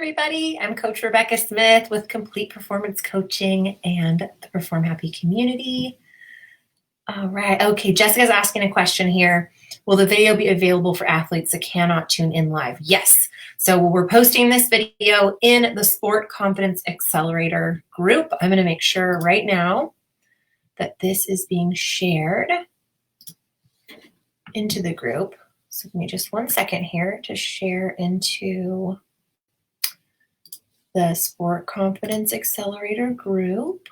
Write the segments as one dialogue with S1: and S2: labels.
S1: everybody. I'm Coach Rebecca Smith with Complete Performance Coaching and the Perform Happy community. All right. Okay, Jessica's asking a question here. Will the video be available for athletes that cannot tune in live? Yes. So we're posting this video in the Sport Confidence Accelerator group. I'm going to make sure right now that this is being shared into the group. So give me just 1 second here to share into the Sport Confidence Accelerator group.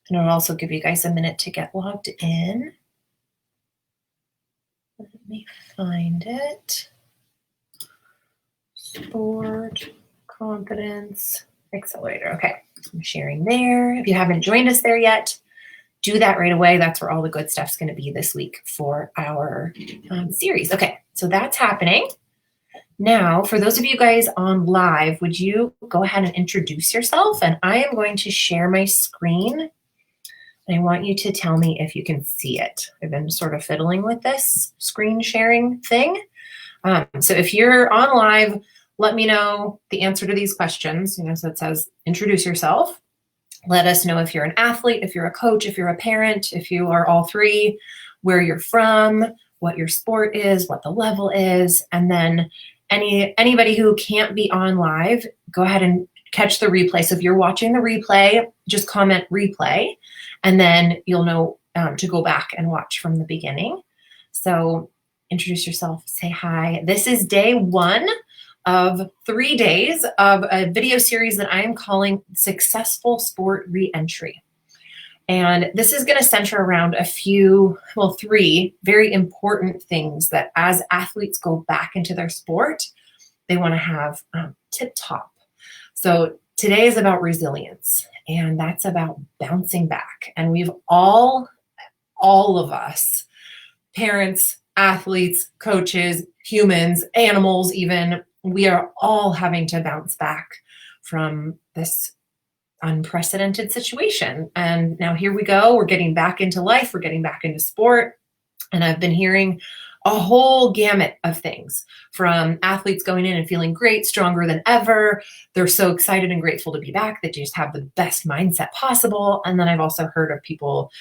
S1: And I'll also give you guys a minute to get logged in. Let me find it. Sport Confidence Accelerator. Okay, I'm sharing there. If you haven't joined us there yet, do that right away. That's where all the good stuff's going to be this week for our series. Okay, so that's happening. Now, for those of you guys on live, would you go ahead and introduce yourself? And I am going to share my screen. And I want you to tell me if you can see it. I've been sort of fiddling with this screen sharing thing. So if you're on live, let me know the answer to these questions. So it says, introduce yourself. Let us know if you're an athlete, if you're a coach, if you're a parent, if you are all three, where you're from, what your sport is, what the level is, and then anybody who can't be on live, go ahead and catch the replay. So if you're watching the replay, just comment replay, and then you'll know to go back and watch from the beginning. So introduce yourself, say hi. This is day 1 of 3 days of a video series that I am calling Successful Sport Reentry. And this is going to center around 3 very important things that as athletes go back into their sport, they want to have tip-top. So today is about resilience, and that's about bouncing back. And we've all of us, parents, athletes, coaches, humans, animals even, we are all having to bounce back from this unprecedented situation. And now here we go. We're getting back into life. We're getting back into sport. And I've been hearing a whole gamut of things from athletes going in and feeling great, stronger than ever. They're so excited and grateful to be back that they just have the best mindset possible. And then I've also heard of people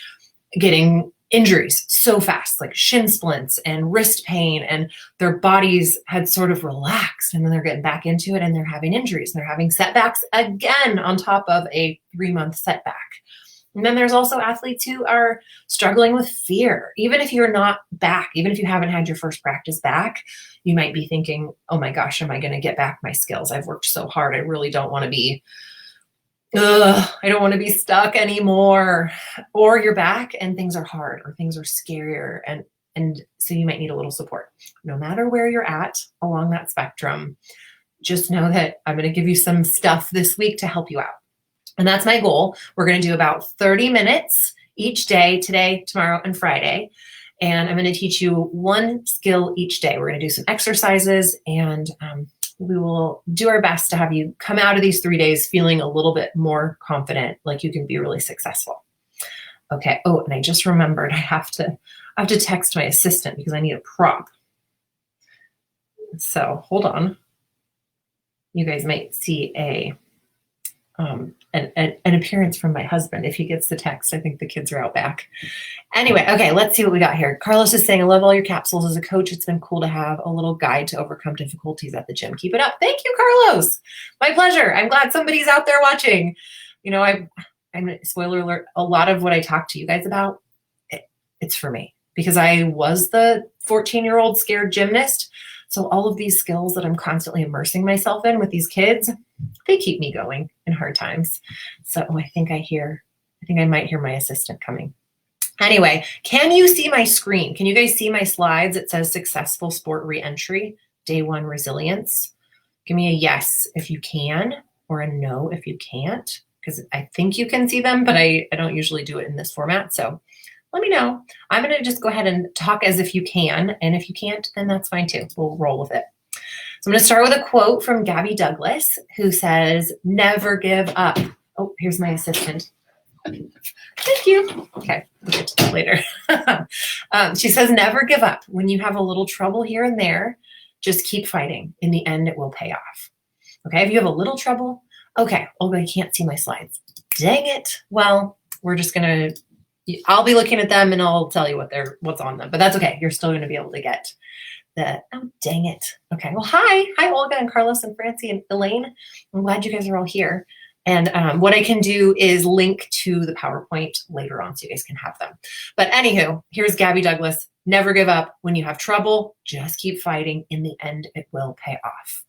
S1: getting injuries so fast, like shin splints and wrist pain, and their bodies had sort of relaxed, and then they're getting back into it and they're having injuries and they're having setbacks again on top of a 3-month setback. And then there's also athletes who are struggling with fear. Even if you're not back, even if you haven't had your first practice back, you might be thinking, oh my gosh, am I going to get back my skills? I've worked so hard. I really don't want to be I don't want to be stuck anymore. Or you're back and things are hard or things are scarier. And so you might need a little support. No matter where you're at along that spectrum, just know that I'm going to give you some stuff this week to help you out. And that's my goal. We're going to do about 30 minutes each day, today, tomorrow, and Friday. And I'm going to teach you 1 skill each day. We're going to do some exercises, and we will do our best to have you come out of these 3 days feeling a little bit more confident, like you can be really successful. Okay. Oh, and I just remembered I have to text my assistant because I need a prop. So hold on. You guys might see an appearance from my husband if he gets the text. I think the kids are out back. Anyway, okay, let's see what we got here. Carlos is saying, I love all your capsules. As a coach, it's been cool to have a little guide to overcome difficulties at the gym. Keep it up. Thank you, Carlos. My pleasure. I'm glad somebody's out there watching. I'm spoiler alert, a lot of what I talk to you guys about, it's for me because I was the 14-year-old scared gymnast. So all of these skills that I'm constantly immersing myself in with these kids, they keep me going in hard times. So I think I might hear my assistant coming. Anyway, can you see my screen? Can you guys see my slides? It says Successful Sport Reentry, Day 1 Resilience. Give me a yes if you can, or a no if you can't, because I think you can see them, but I don't usually do it in this format. So let me know. I'm going to just go ahead and talk as if you can. And if you can't, then that's fine too. We'll roll with it. So I'm going to start with a quote from Gabby Douglas, who says, never give up. Oh, here's my assistant. Thank you. Okay, we'll get to that later. She says, never give up. When you have a little trouble here and there, just keep fighting. In the end, it will pay off. Okay, if you have a little trouble, okay, Olga, I can't see my slides. Dang it. Well, we're just gonna, I'll be looking at them and I'll tell you what's on them, but that's okay. You're still gonna be able to get oh, dang it. Okay, well, hi Olga and Carlos and Francie and Elaine. I'm glad you guys are all here. And what I can do is link to the PowerPoint later on so you guys can have them. But anywho, here's Gabby Douglas. Never give up. When you have trouble, just keep fighting. In the end, it will pay off.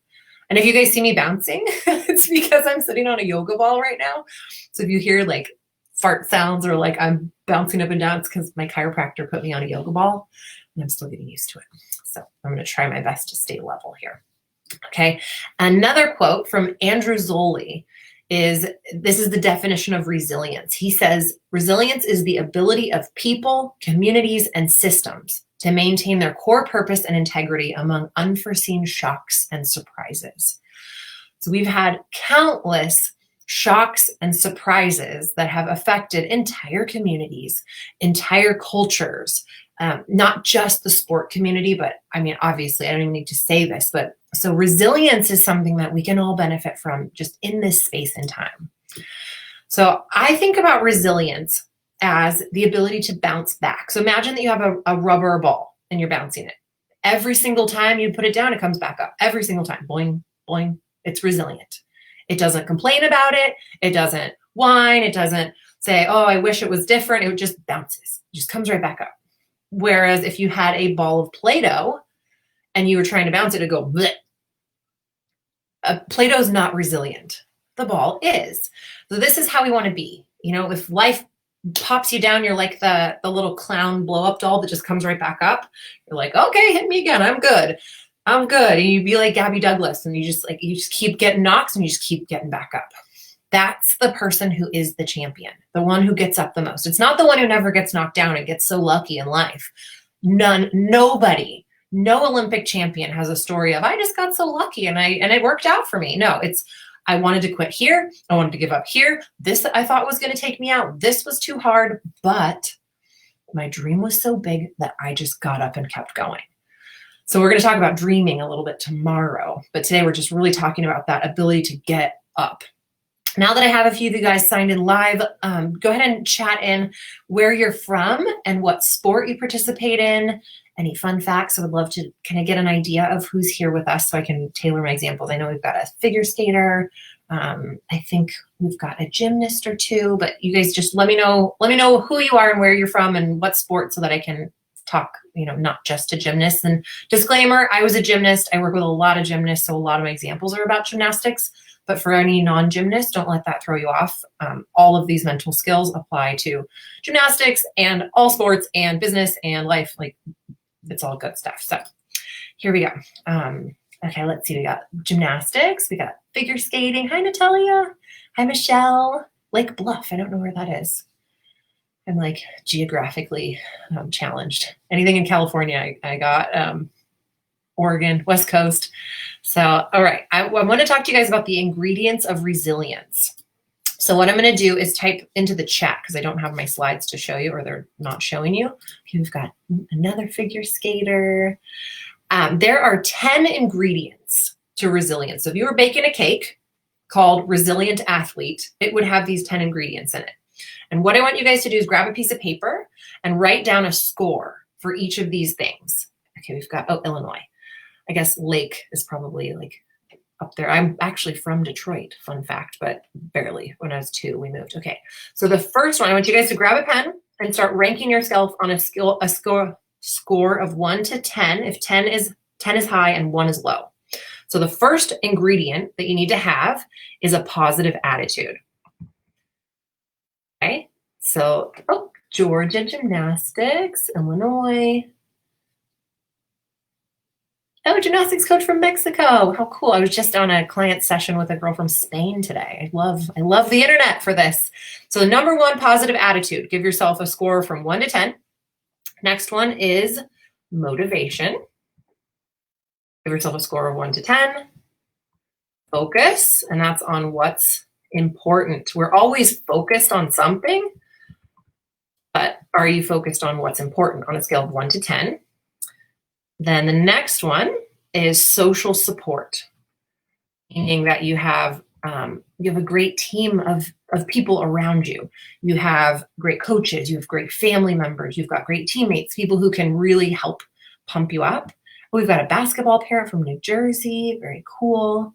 S1: And if you guys see me bouncing, it's because I'm sitting on a yoga ball right now. So if you hear like fart sounds or like I'm bouncing up and down, it's because my chiropractor put me on a yoga ball and I'm still getting used to it. So I'm going to try my best to stay level here. Okay. Another quote from Andrew Zolli is, this is the definition of resilience. He says, resilience is the ability of people, communities, and systems to maintain their core purpose and integrity among unforeseen shocks and surprises. So we've had countless shocks and surprises that have affected entire communities, entire cultures, not just the sport community, but I mean, obviously, I don't even need to say this, but so resilience is something that we can all benefit from just in this space and time. So I think about resilience as the ability to bounce back. So imagine that you have a rubber ball and you're bouncing it. Every single time you put it down, it comes back up. Every single time, boing, boing. It's resilient. It doesn't complain about it. It doesn't whine. It doesn't say, oh, I wish it was different. It just bounces. It just comes right back up. Whereas if you had a ball of Play-Doh and you were trying to bounce it, it'd go bleh. Play-Doh is not resilient. The ball is. So this is how we want to be. You know, if life pops you down, you're like the little clown blow-up doll that just comes right back up. You're like, okay, hit me again. I'm good. I'm good. And you'd be like Gabby Douglas, and you just keep getting knocks and you just keep getting back up. That's the person who is the champion, the one who gets up the most. It's not the one who never gets knocked down and gets so lucky in life. Nobody, no Olympic champion has a story of, I just got so lucky and it worked out for me. No, it's, I wanted to quit here. I wanted to give up here. This I thought was going to take me out. This was too hard, but my dream was so big that I just got up and kept going. So we're going to talk about dreaming a little bit tomorrow, but today we're just really talking about that ability to get up. Now that I have a few of you guys signed in live, go ahead and chat in where you're from and what sport you participate in, any fun facts. I would love to kind of get an idea of who's here with us so I can tailor my examples. I know we've got a figure skater. I think we've got a gymnast or two, but you guys just let me know who you are and where you're from and what sport so that I can talk, not just to gymnasts. And disclaimer, I was a gymnast. I work with a lot of gymnasts, so a lot of my examples are about gymnastics. But for any non-gymnast, don't let that throw you off. All of these mental skills apply to gymnastics and all sports and business and life. Like, it's all good stuff. So here we go. Okay, let's see. We got gymnastics. We got figure skating. Hi, Natalia. Hi, Michelle. Lake Bluff. I don't know where that is. I'm like geographically challenged. Anything in California, I got. Oregon, West Coast. So, all right, I want to talk to you guys about the ingredients of resilience. So what I'm going to do is type into the chat because I don't have my slides to show you or they're not showing you. Okay, we've got another figure skater. There are 10 ingredients to resilience. So if you were baking a cake called Resilient Athlete, it would have these 10 ingredients in it. And what I want you guys to do is grab a piece of paper and write down a score for each of these things. Okay, we've got, Illinois. I guess Lake is probably like up there. I'm actually from Detroit, fun fact, but barely. When I was 2, we moved. Okay, so the first one, I want you guys to grab a pen and start ranking yourself on a score of 1 to 10. If 10 is high and 1 is low. So the first ingredient that you need to have is a positive attitude. Okay, so Georgia Gymnastics, Illinois. Oh, gymnastics coach from Mexico. How cool. I was just on a client session with a girl from Spain today. I love the internet for this. So the number 1, positive attitude. Give yourself a score from 1 to 10. Next one is motivation. Give yourself a score of 1 to 10. Focus, and that's on what's important. We're always focused on something, but are you focused on what's important on a scale of 1 to 10? Then the next one is social support. meaning that you have a great team of people around you. You have great coaches, you have great family members, you've got great teammates, people who can really help pump you up. We've got a basketball parent from New Jersey, very cool.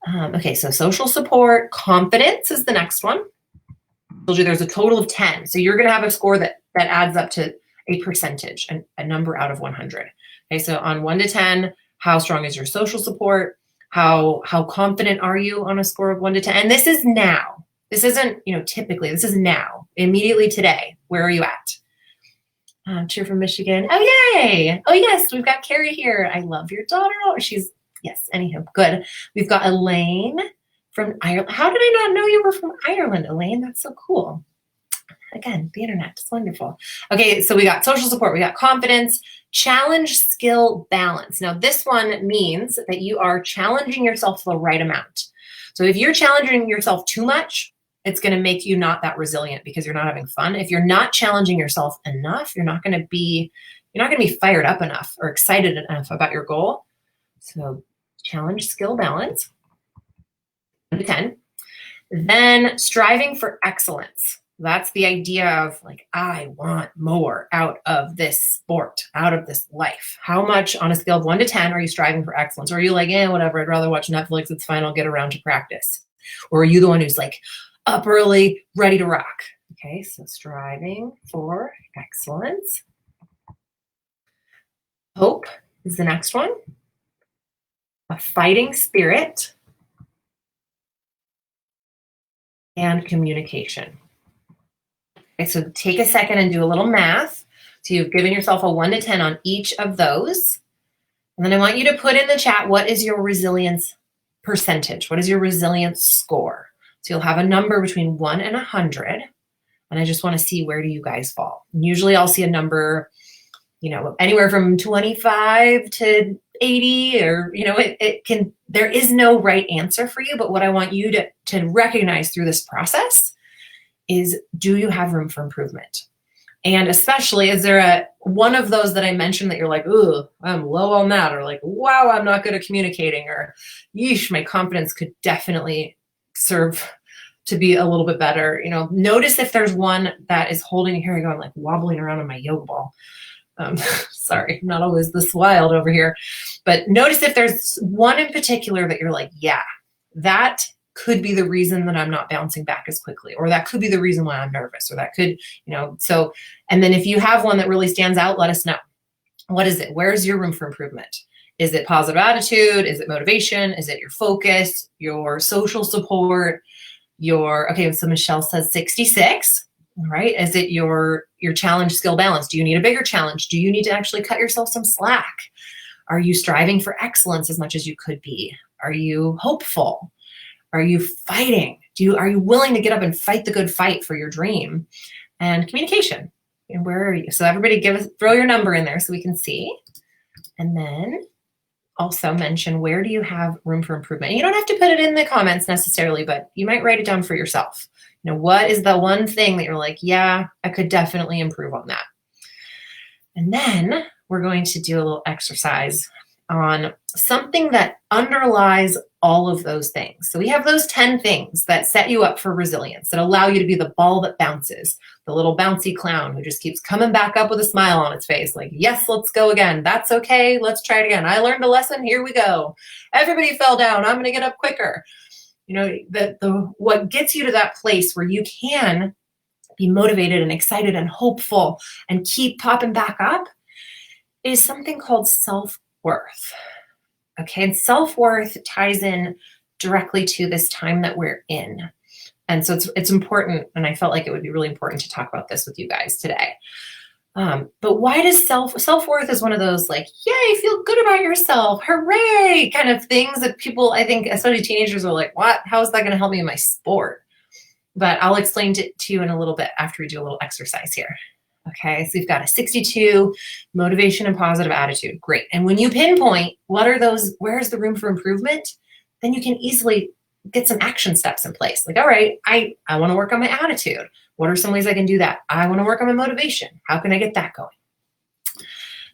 S1: Okay, so social support, confidence is the next one. I told you there's a total of 10. So you're going to have a score that adds up to a percentage, a number out of 100. Okay, so on 1 to 10, how strong is your social support? How confident are you on a score of 1 to 10? And this is now. This isn't, typically. This is now, immediately today. Where are you at? Cheer from Michigan. Oh, yay. Oh, yes, we've got Carrie here. I love your daughter. Oh, yes, anyhow, good. We've got Elaine from Ireland. How did I not know you were from Ireland, Elaine? That's so cool. Again, the internet is wonderful. Okay, so we got social support, we got confidence, challenge, skill, balance. Now, this one means that you are challenging yourself the right amount. So if you're challenging yourself too much, it's going to make you not that resilient because you're not having fun. If you're not challenging yourself enough, you're not going to be fired up enough or excited enough about your goal. So challenge, skill, balance. 1 to 10. Then striving for excellence. That's the idea of like, I want more out of this sport, out of this life. How much on a scale of 1 to 10 are you striving for excellence? Or are you like, whatever, I'd rather watch Netflix, it's fine, I'll get around to practice. Or are you the one who's like up early, ready to rock? Okay, so striving for excellence. Hope is the next one. A fighting spirit. And communication. Okay, so take a second and do a little math. So you've given yourself a 1 to 10 on each of those. And then I want you to put in the chat, what is your resilience percentage? What is your resilience score? So you'll have a number between 1 and 100. And I just want to see, where do you guys fall? And usually I'll see a number, anywhere from 25 to 80, or, there is no right answer for you. But what I want you to recognize through this process is, do you have room for improvement? And especially, is there one of those that I mentioned that you're like, ooh, I'm low on that, or like, wow, I'm not good at communicating, or yeesh, my confidence could definitely serve to be a little bit better. Notice if there's one that is holding, here I go, I'm like wobbling around on my yoga ball. Sorry, I'm not always this wild over here, but notice if there's one in particular that you're like, yeah, that could be the reason that I'm not bouncing back as quickly, or that could be the reason why I'm nervous, or that could, so, and then if you have one that really stands out, let us know. What is it? Where's your room for improvement? Is it positive attitude? Is it motivation? Is it your focus, your social support, okay, so Michelle says 66. All right. Is it your challenge, skill, balance? Do you need a bigger challenge? Do you need to actually cut yourself some slack? Are you striving for excellence as much as you could be? Are you hopeful? Are you fighting? Are you willing to get up and fight the good fight for your dream? And communication. And where are you? So everybody throw your number in there so we can see. And then also mention, where do you have room for improvement? And you don't have to put it in the comments necessarily, but you might write it down for yourself. What is the one thing that you're like, yeah, I could definitely improve on that. And then we're going to do a little exercise on something that underlies all of those things. So we have those 10 things that set you up for resilience, that allow you to be the ball that bounces, the little bouncy clown who just keeps coming back up with a smile on its face, like, yes, let's go again. That's okay. Let's try it again. I learned a lesson. Here we go. Everybody fell down. I'm going to get up quicker. What gets you to that place where you can be motivated and excited and hopeful and keep popping back up is something called self-worth. Okay, and self-worth ties in directly to this time that we're in. And so it's important, and I felt like it would be really important to talk about this with you guys today. But why does self-worth is one of those like, yay, feel good about yourself, hooray, kind of things that people, I think, especially teenagers, are like, what? How is that going to help me in my sport? But I'll explain to you in a little bit after we do a little exercise here. Okay, so we've got a 62, motivation and positive attitude. Great. And when you pinpoint where's the room for improvement, then you can easily get some action steps in place. Like, all right, I want to work on my attitude. What are some ways I can do that? I want to work on my motivation. How can I get that going?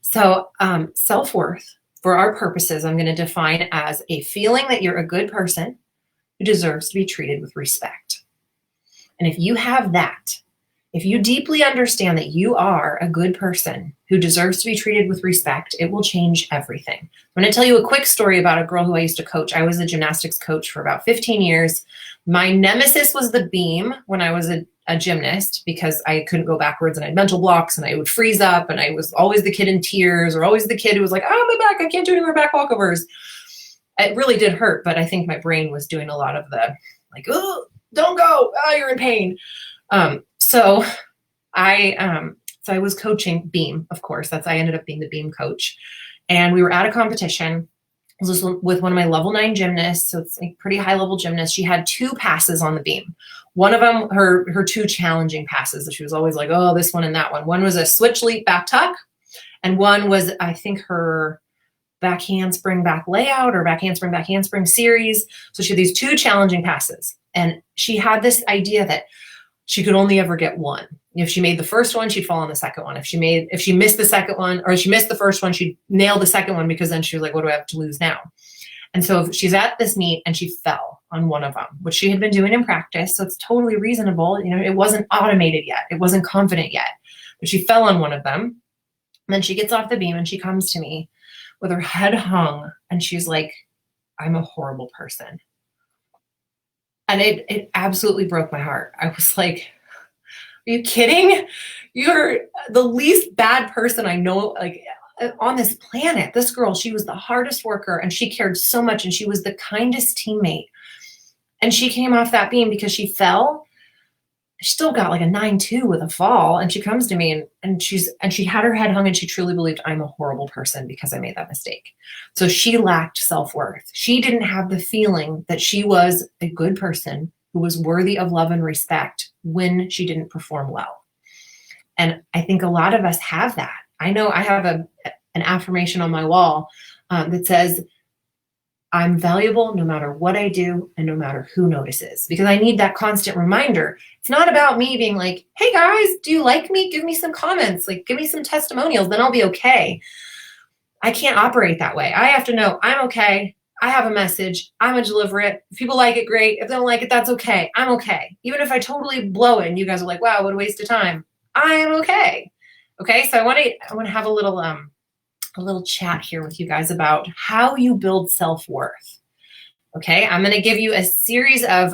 S1: So self-worth for our purposes, I'm going to define as a feeling that you're a good person who deserves to be treated with respect. And if you have that, if you deeply understand that you are a good person who deserves to be treated with respect, it will change everything. I'm going to tell you a quick story about a girl who I used to coach. I was a gymnastics coach for about 15 years. My nemesis was the beam when I was a gymnast, because I couldn't go backwards and I had mental blocks and I would freeze up, and I was always the kid in tears, or always the kid who was like, oh, my back, I can't do any more back walkovers. It really did hurt, but I think my brain was doing a lot of the like, oh, don't go, oh, you're in pain. So I was coaching beam, of course. I ended up being the beam coach. And we were at a competition. It was with one of my level 9 gymnasts. So it's a pretty high level gymnast. She had 2 passes on the beam. One of them, her 2 challenging passes that she was always like, oh, this one and that one. One was a switch leap back tuck. And one was, I think, her back handspring back layout, or back handspring series. So she had these 2 challenging passes. And she had this idea that she could only ever get one. If she made the first one, she'd fall on the second one. If she missed the second one, or she missed the first one, she'd nail the second one, because then she was like, what do I have to lose now? And so she's at this meet and she fell on one of them, which she had been doing in practice. So it's totally reasonable. It wasn't automated yet. It wasn't confident yet, but she fell on one of them. And then she gets off the beam and she comes to me with her head hung, and she's like, I'm a horrible person. And it absolutely broke my heart. I was like, are you kidding? You're the least bad person I know, like, on this planet. This girl, she was the hardest worker, and she cared so much, and she was the kindest teammate. And she came off that beam because she fell. She still got like a 9.2 with a fall. And she comes to me and she had her head hung, and she truly believed I'm a horrible person because I made that mistake. So she lacked self-worth. She didn't have the feeling that she was a good person who was worthy of love and respect when she didn't perform well. And I think a lot of us have that. I know I have an affirmation on my wall that says, I'm valuable no matter what I do and no matter who notices, because I need that constant reminder. It's not about me being like, hey guys, do you like me? Give me some comments, like give me some testimonials, then I'll be okay. I can't operate that way. I have to know I'm okay. I have a message. I'm going to deliver it. If people like it, great. If they don't like it, that's okay. I'm okay. Even if I totally blow it and you guys are like, wow, what a waste of time. I am okay. Okay. So I want to have a little chat here with you guys about how you build self-worth. Okay, I'm going to give you a series of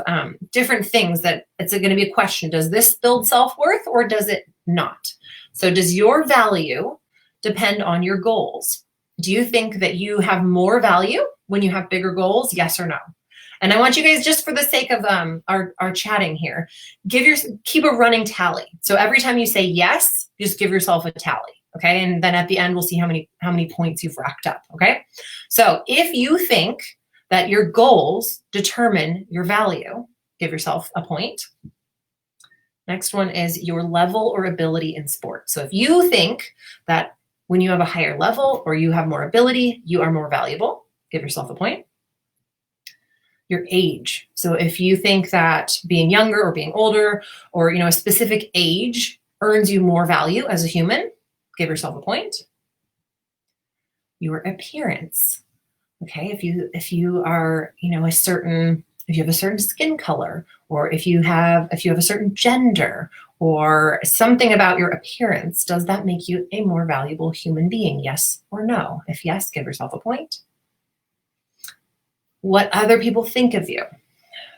S1: different things that it's going to be a question. Does this build self-worth or does it not? So does your value depend on your goals? Do you think that you have more value when you have bigger goals? Yes or no? And I want you guys, just for the sake of our chatting here, keep a running tally. So every time you say yes, just give yourself a tally. Okay, and then at the end, we'll see how many points you've racked up. Okay, so if you think that your goals determine your value, give yourself a point. Next one is your level or ability in sport. So if you think that when you have a higher level or you have more ability, you are more valuable, give yourself a point. Your age. So if you think that being younger or being older, or a specific age earns you more value as a human, give yourself a point. Your appearance. Okay, if you are, if you have a certain skin color, or if you have a certain gender, or something about your appearance, does that make you a more valuable human being? Yes or no? If yes, give yourself a point. What other people think of you.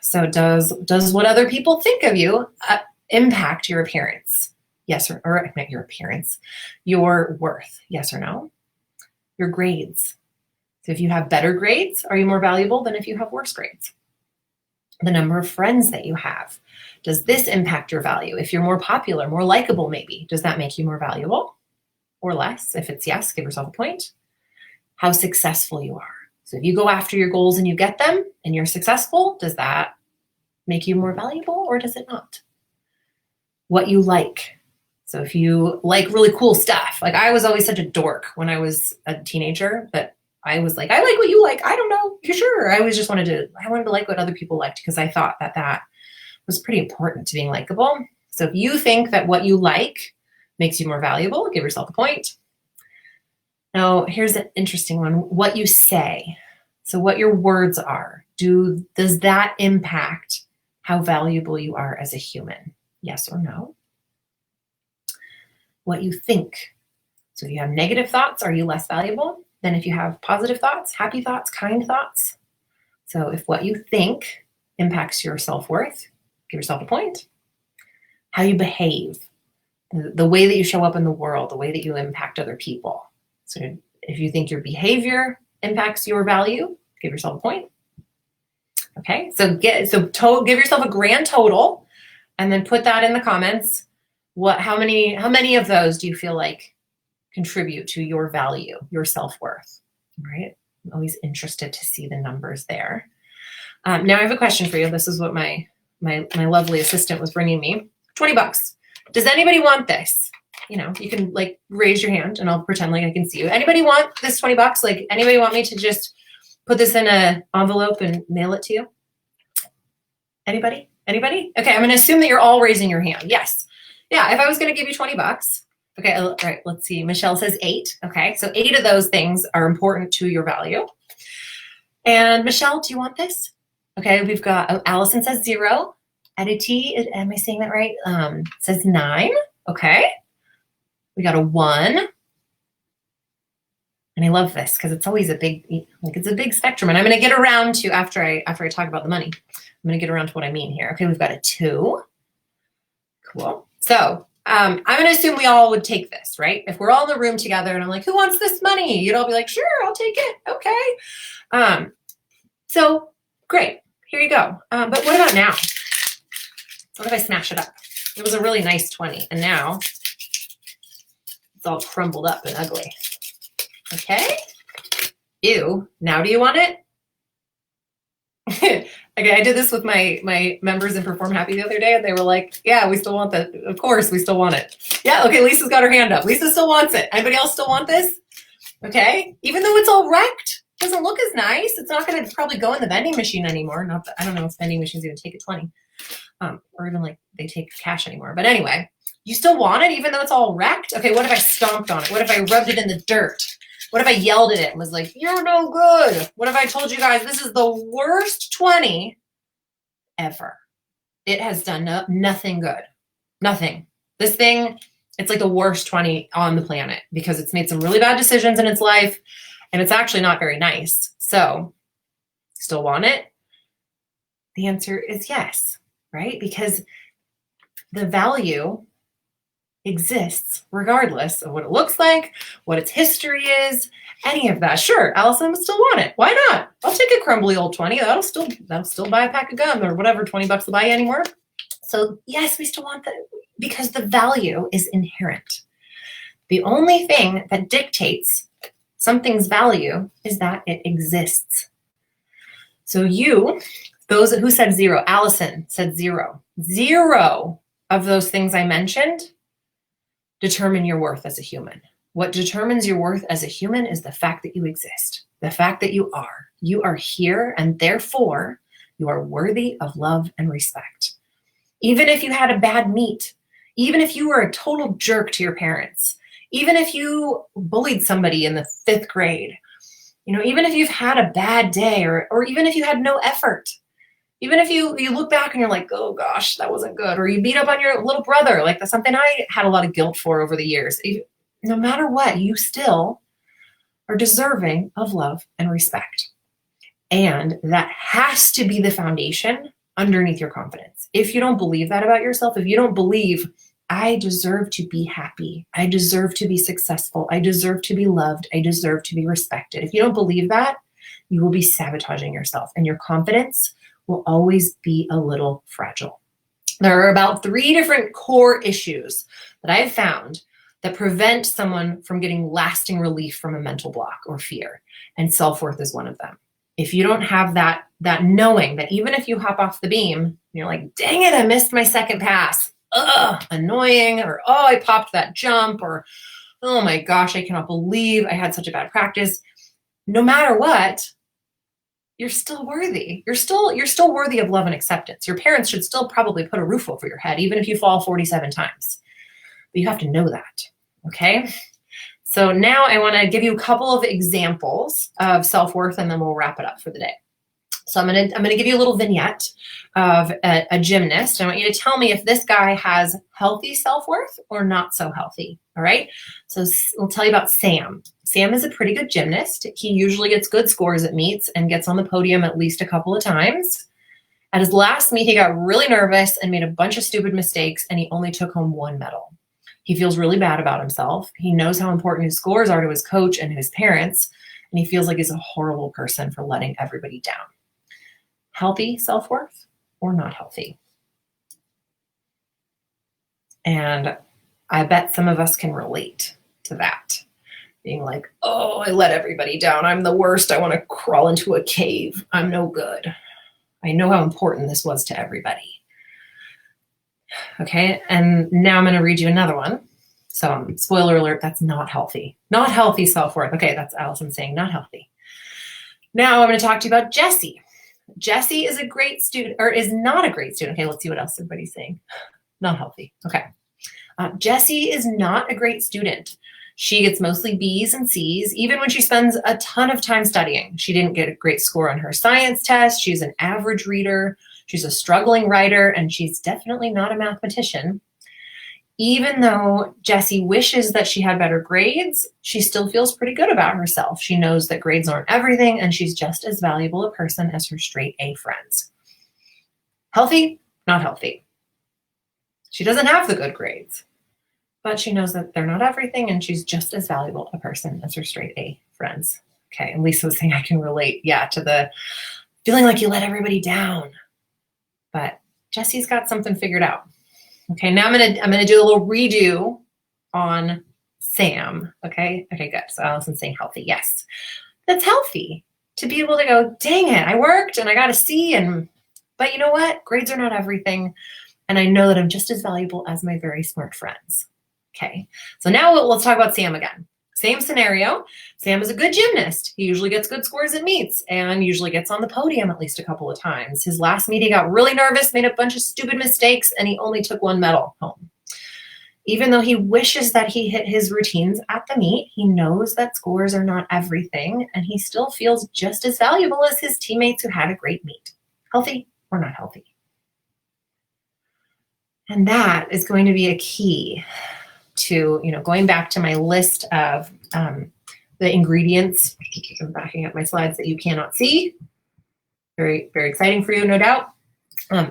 S1: So does what other people think of you impact your appearance? Yes or not your appearance, your worth? Yes or no? Your grades. So if you have better grades, are you more valuable than if you have worse grades? The number of friends that you have. Does this impact your value? If you're more popular, more likable maybe, does that make you more valuable or less? If it's yes, give yourself a point. How successful you are. So if you go after your goals and you get them and you're successful, does that make you more valuable or does it not? What you like. So if you like really cool stuff, like I was always such a dork when I was a teenager, but I was like, I like what you like. I don't know. You sure? I wanted to like what other people liked because I thought that was pretty important to being likable. So if you think that what you like makes you more valuable, give yourself a point. Now, here's an interesting one. What you say. So what your words are. Does that impact how valuable you are as a human? Yes or no? What you think. So if you have negative thoughts, are you less valuable than if you have positive thoughts, happy thoughts, kind thoughts? So if what you think impacts your self-worth, give yourself a point. How you behave, the way that you show up in the world, the way that you impact other people. So if you think your behavior impacts your value, give yourself a point. Okay, so give yourself a grand total and then put that in the comments. How many of those do you feel like contribute to your value, your self-worth? Right? I'm always interested to see the numbers there. Now I have a question for you. This is what my lovely assistant was bringing me. $20. Does anybody want this? You know, you can like raise your hand and I'll pretend like I can see you. Anybody want this $20? Like anybody want me to just put this in an envelope and mail it to you? Anybody? Anybody? Okay, I'm going to assume that you're all raising your hand. Yes. Yeah, if I was going to give you $20. Okay, all right, let's see. Michelle says 8. Okay, so 8 of those things are important to your value. And Michelle, do you want this? Okay, we've got, Allison says 0. Aditi, am I saying that right? Says 9. Okay. We got a 1. And I love this because it's always it's a big spectrum. And I'm going to get around to, after I talk about the money, I'm going to get around to what I mean here. Okay, we've got a 2. Cool. So I'm going to assume we all would take this, right? If we're all in the room together and I'm like, who wants this money? You'd all be like, sure, I'll take it. Okay. So great. Here you go. But what about now? What if I smash it up? It was a really nice 20 and now it's all crumbled up and ugly. Okay. Ew. Now do you want it? Okay, I did this with my members in Perform Happy the other day, and they were like, yeah, we still want that. Of course, we still want it. Yeah, okay, Lisa's got her hand up. Lisa still wants it. Anybody else still want this? Okay, even though it's all wrecked, it doesn't look as nice. It's not going to probably go in the vending machine anymore. Not that, I don't know if vending machines even take a 20, or even like they take cash anymore. But anyway, you still want it even though it's all wrecked? Okay, what if I stomped on it? What if I rubbed it in the dirt? What if I yelled at it and was like, you're no good? What if I told you guys this is the worst 20 ever? It has done nothing good. Nothing. This thing, it's like the worst 20 on the planet because it's made some really bad decisions in its life and it's actually not very nice. So, still want it? The answer is yes, right? Because the value exists regardless of what it looks like, what its history is, any of that. Sure, Allison would still want it. Why not? I'll take a crumbly old 20. That'll still buy a pack of gum or whatever, $20 to buy anymore. So yes, we still want that because the value is inherent. The only thing that dictates something's value is that it exists. So those who said 0, Allison said 0. 0 of those things I mentioned determine your worth as a human. What determines your worth as a human is the fact that you exist, the fact that you are. You are here, and therefore, you are worthy of love and respect. Even if you had a bad meet, even if you were a total jerk to your parents, even if you bullied somebody in the 5th grade, even if you've had a bad day, or even if you had no effort, even if you look back and you're like, oh gosh, that wasn't good, or you beat up on your little brother, like that's something I had a lot of guilt for over the years. No matter what, you still are deserving of love and respect. And that has to be the foundation underneath your confidence. If you don't believe that about yourself, if you don't believe, I deserve to be happy, I deserve to be successful, I deserve to be loved, I deserve to be respected. If you don't believe that, you will be sabotaging yourself, and your confidence will always be a little fragile. There are about 3 different core issues that I've found that prevent someone from getting lasting relief from a mental block or fear, and self-worth is one of them. If you don't have that knowing that even if you hop off the beam, you're like, dang it, I missed my second pass. Ugh, annoying, or oh, I popped that jump, or oh my gosh, I cannot believe I had such a bad practice. No matter what, you're still worthy. You're still worthy of love and acceptance. Your parents should still probably put a roof over your head, even if you fall 47 times. But you have to know that, okay? So now I want to give you a couple of examples of self-worth, and then we'll wrap it up for the day. So I'm gonna give you a little vignette of a gymnast. I want you to tell me if this guy has healthy self-worth or not so healthy. All right. So we'll tell you about Sam. Sam is a pretty good gymnast. He usually gets good scores at meets and gets on the podium at least a couple of times. At his last meet, he got really nervous and made a bunch of stupid mistakes, and he only took home 1 medal. He feels really bad about himself. He knows how important his scores are to his coach and his parents, and he feels like he's a horrible person for letting everybody down. Healthy self-worth or not healthy? And I bet some of us can relate to that. Being like, oh, I let everybody down. I'm the worst. I want to crawl into a cave. I'm no good. I know how important this was to everybody. Okay, and now I'm going to read you another one. So spoiler alert, that's not healthy. Not healthy self-worth. Okay, that's Allison saying not healthy. Now I'm going to talk to you about Jessie. Jessie is a great student, or is not a great student. Okay, let's see what else everybody's saying. Not healthy. Okay. Jessie is not a great student. She gets mostly B's and C's, even when she spends a ton of time studying. She didn't get a great score on her science test. She's an average reader. She's a struggling writer, and she's definitely not a mathematician. Even though Jessie wishes that she had better grades, she still feels pretty good about herself. She knows that grades aren't everything, and she's just as valuable a person as her straight A friends. Healthy? Not healthy. She doesn't have the good grades, but she knows that they're not everything, and she's just as valuable a person as her straight A friends. Okay, and Lisa was saying I can relate, to the feeling like you let everybody down. But Jessie's got something figured out. Okay, now I'm gonna do a little redo on Sam. Okay, good. So Allison's saying healthy. Yes, that's healthy to be able to go, dang it, I worked and I got a C, but you know what? Grades are not everything, and I know that I'm just as valuable as my very smart friends. Okay, so now let's talk about Sam again. Same scenario. Sam is a good gymnast. He usually gets good scores at meets and usually gets on the podium at least a couple of times. His last meet, he got really nervous, made a bunch of stupid mistakes, and he only took 1 medal home. Even though he wishes that he hit his routines at the meet, he knows that scores are not everything, and he still feels just as valuable as his teammates who had a great meet. Healthy or not healthy? And that is going to be a key to, going back to my list of the ingredients. I'm backing up my slides that you cannot see. Very, very exciting for you, no doubt.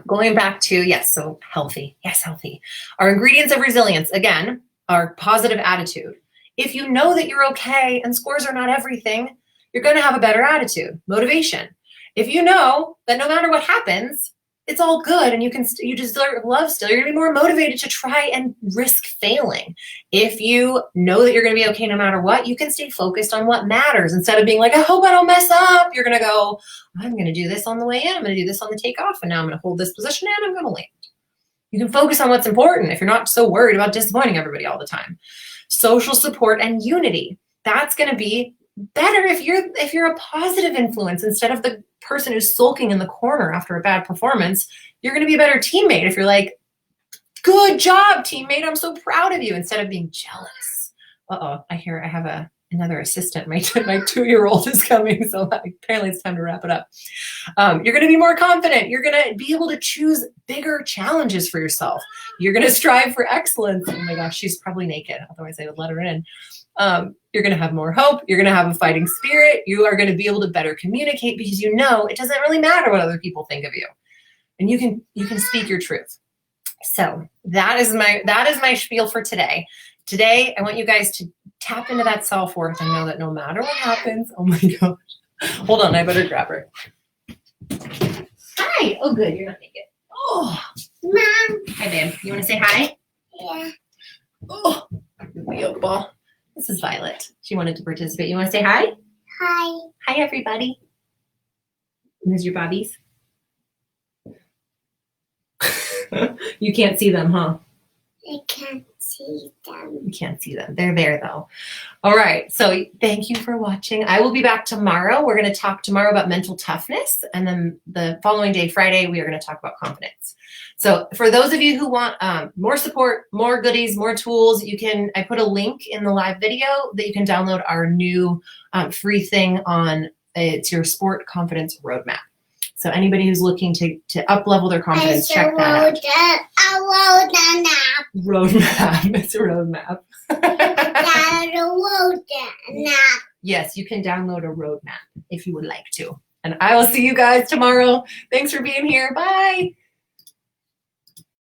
S1: Going back to, so healthy. Yes, healthy. Our ingredients of resilience, again, are positive attitude. If you know that you're okay and scores are not everything, you're going to have a better attitude. Motivation. If you know that no matter what happens, it's all good and you deserve love still, you're going to be more motivated to try and risk failing. If you know that you're going to be okay no matter what, you can stay focused on what matters. Instead of being like, I hope I don't mess up, you're going to go, I'm going to do this on the way in, I'm going to do this on the takeoff, and now I'm going to hold this position and I'm going to land. You can focus on what's important if you're not so worried about disappointing everybody all the time. Social support and unity. That's going to be better if you're a positive influence instead of the person who's sulking in the corner after a bad performance. You're going to be a better teammate if you're like, good job, teammate, I'm so proud of you, instead of being jealous. I have another assistant. My 2-year-old is coming, so apparently it's time to wrap it up. You're going to be more confident. You're going to be able to choose bigger challenges for yourself. You're going to strive for excellence. Oh my gosh, she's probably naked, otherwise I would let her in. You're going to have more hope. You're going to have a fighting spirit. You are going to be able to better communicate because you know it doesn't really matter what other people think of you, and you can speak your truth. So that is my spiel for today. Today, I want you guys to tap into that self-worth and know that no matter what happens, oh my gosh, hold on, I better grab her. Hi. Oh, good, you're not naked. Oh, Mom. Hi, babe. You want to say hi? Yeah. Oh, beautiful. This is Violet. She wanted to participate. You want to say hi? Hi. Hi, everybody. There's your bobbies. You can't see them, huh? I can't see.
S2: see them.
S1: You can't see them. They're there though. All right. So thank you for watching. I will be back tomorrow. We're going to talk tomorrow about mental toughness. And then the following day, Friday, we are going to talk about confidence. So for those of you who want more support, more goodies, more tools, I put a link in the live video that you can download our new free thing on it's your sport confidence roadmap. So anybody who's looking to up level their confidence, check that out. Roadmap. It's a roadmap. Yes, you can download a roadmap if you would like to. And I will see you guys tomorrow. Thanks for being here. Bye.